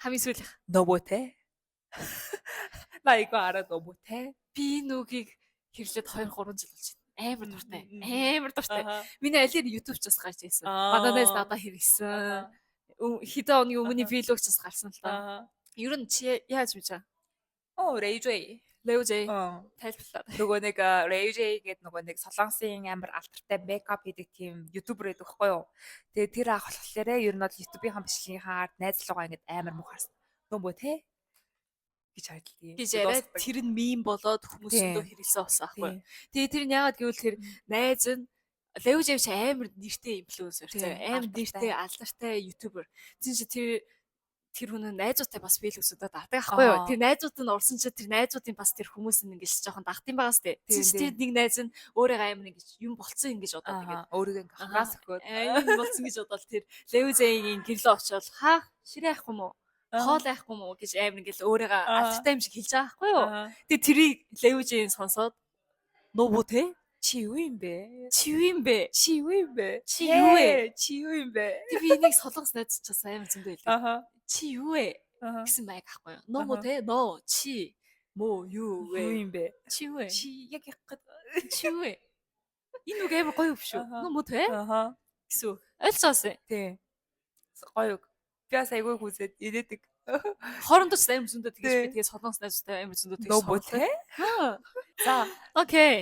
хамгийн сүүлийнх. 너 못해? 나 이거 알아. 너 못해? Би нүгийг хэрлээд 2 3 жил болж байна. Амар дуртай. Амар дуртай. 아하. Миний алир YouTube ч бас гарч ирсэн. Баданаас 아. надад хэрэгсэн. 아하. Хэдэн оны өмнө 아하. vlog ч бас гарсан л та. 아하. Ер нь чи яаж мэдэж байгаа? 레이제이. Leo J тайлбарлаа. тайлбарлаа. нөгөө нэг Ray гэдэг нөгөө нэг солонгосын амар алдартай мейкап хийдэг тийм ютубер байдаг байхгүй юу. Тэгээ тэр ах болохоор ер нь бол ютубийнхаа бичлэгийнхаа ард найзлуугаа ингэж амар муу харсан. Нөө те гэж хайдлаа. гэж яриад тэр нь мим болоод хүмүүсөндөө хэрэгсэн болсон аахгүй. Тэгээ тэр нь яагаад гэвэл тэр найз нь Leo J амар нэртэй инфлюенсер заяа. Амар нэртэй алдартай ютубер. Тэр хүн найзуутай бас вилгсүүдэд авдаг аахгүй юу. Тэр найзууд нь урсан чи тэр найзуудын бас тэр хүмүүс нь ингэж жоохон дагтсан байгаас тээ. Тэр нэг найз нь өөрөө амар ингэж юм болцсон ингэж удаад ингэж өөрийгөө ингэ хагаас өгөөд юм болцсон гэж бодоод тэр Leo J-ийн гэрлөө очоод хаах ширээ авах юм уу? Хоол авах юм уу гэж амар ингэж өөрийгөө алдартай юм шиг хэлж байгаа аахгүй юу. Тэгээ тэрийг Leo J-ийн сонсоод нуу те чи юу юм бэ? Чи юу юм бэ? Чи юу юм бэ? Чи юу вэ? Чи юу юм бэ? Тэг би энийг солонгос найз ч бас амар зөндөө хэлдэг. Аха. Чи юу вэ? Гэсэн байг ахгүй юу? Ноо мó те? Ноо чи мо юу вэ? Юу юм бэ? Чи юу вэ? Чи яг яг Чи юу вэ? Энэ үг амар гоё үг шүү. Ноо мó те? Аха. Гэсэн үг. Ойлцоосэй. Тий. Гоё үг. Би бас айгүй хүзээд ирээдэг. Хоорондоо ч амар зөндөө тэгэж би тэгээ солонгос найзтай амар зөндөө тэгэж. Нөө те? За, окей.